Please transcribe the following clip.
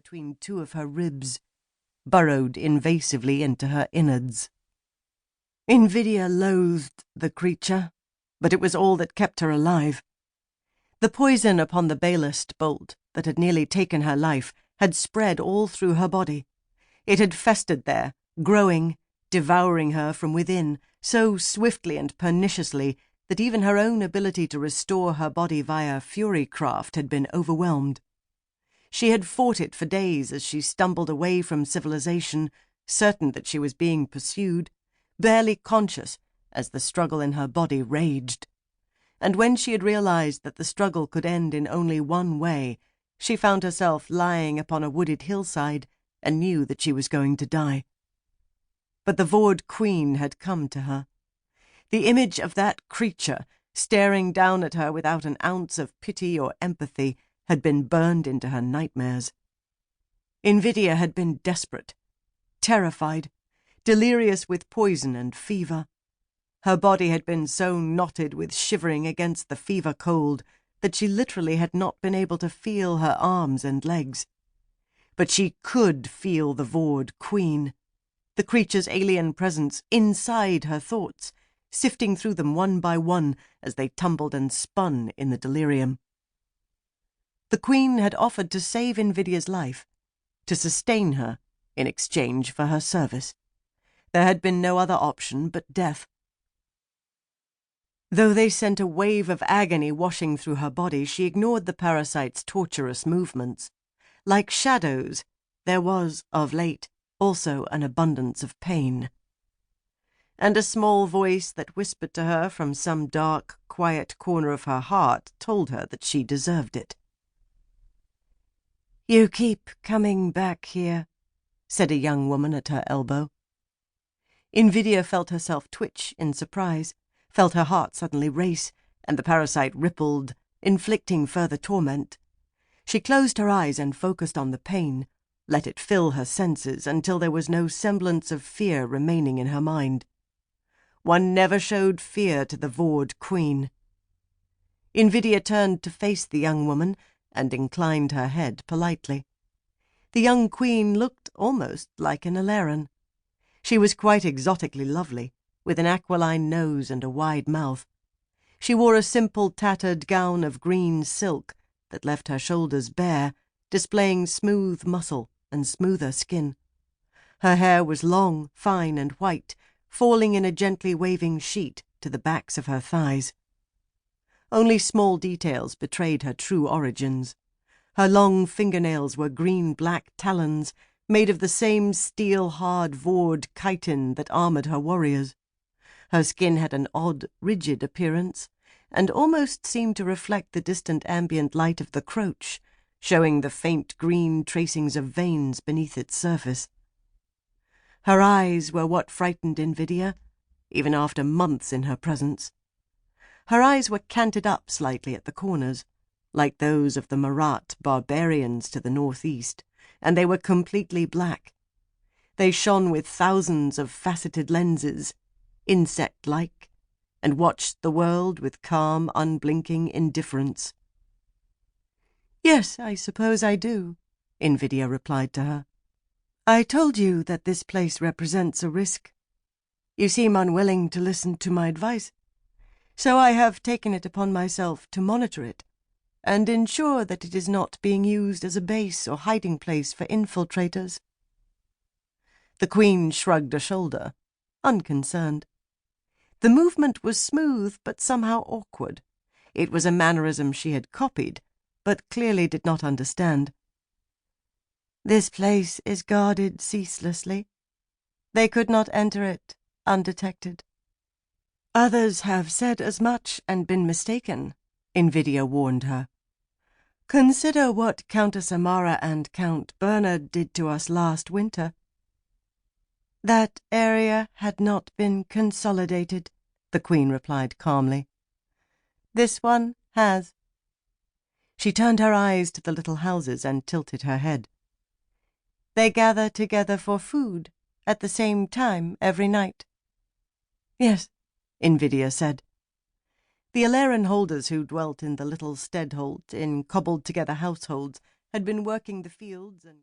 between two of her ribs, burrowed invasively into her innards. Invidia loathed the creature, but it was all that kept her alive. The poison upon the balist bolt that had nearly taken her life had spread all through her body. It had festered there, growing, devouring her from within, so swiftly and perniciously that even her own ability to restore her body via furycraft had been overwhelmed. She had fought it for days as she stumbled away from civilization, certain that she was being pursued, barely conscious as the struggle in her body raged. And when she had realized that the struggle could end in only one way, she found herself lying upon a wooded hillside and knew that she was going to die. But the Vord Queen had come to her. The image of that creature, staring down at her without an ounce of pity or empathy, had been burned into her nightmares. Invidia had been desperate, terrified, delirious with poison and fever. Her body had been so knotted with shivering against the fever cold that she literally had not been able to feel her arms and legs. But she could feel the Vord Queen, the creature's alien presence inside her thoughts, sifting through them one by one as they tumbled and spun in the delirium. The Queen had offered to save Invidia's life, to sustain her in exchange for her service. There had been no other option but death. Though they sent a wave of agony washing through her body, she ignored the parasite's torturous movements. Like shadows, there was, of late, also an abundance of pain. And a small voice that whispered to her from some dark, quiet corner of her heart told her that she deserved it. "You keep coming back here," said a young woman at her elbow. Invidia felt herself twitch in surprise, felt her heart suddenly race, and the parasite rippled, inflicting further torment. She closed her eyes and focused on the pain, let it fill her senses until there was no semblance of fear remaining in her mind. One never showed fear to the Vord Queen. Invidia turned to face the young woman and inclined her head politely. The young queen looked almost like an Aleran. She was quite exotically lovely, with an aquiline nose and a wide mouth. She wore a simple tattered gown of green silk that left her shoulders bare, displaying smooth muscle and smoother skin. Her hair was long, fine, and white, falling in a gently waving sheet to the backs of her thighs. Only small details betrayed her true origins. Her long fingernails were green-black talons, made of the same steel-hard Vord chitin that armored her warriors. Her skin had an odd, rigid appearance, and almost seemed to reflect the distant ambient light of the Croach, showing the faint green tracings of veins beneath its surface. Her eyes were what frightened Invidia, even after months in her presence. Her eyes were canted up slightly at the corners, like those of the Marat barbarians to the northeast, and they were completely black. They shone with thousands of faceted lenses, insect-like, and watched the world with calm, unblinking indifference. "Yes, I suppose I do," Invidia replied to her. "I told you that this place represents a risk. You seem unwilling to listen to my advice, so I have taken it upon myself to monitor it and ensure that it is not being used as a base or hiding place for infiltrators." The Queen shrugged a shoulder, unconcerned. The movement was smooth but somehow awkward. It was a mannerism she had copied, but clearly did not understand. "This place is guarded ceaselessly. They could not enter it undetected." "Others have said as much and been mistaken," Invidia warned her. "Consider what Countess Amara and Count Bernard did to us last winter." "That area had not been consolidated," the Queen replied calmly. "This one has." She turned her eyes to the little houses and tilted her head. "They gather together for food at the same time every night." "Yes," Invidia said. The Aleran holders who dwelt in the little Stedholt in cobbled-together households had been working the fields and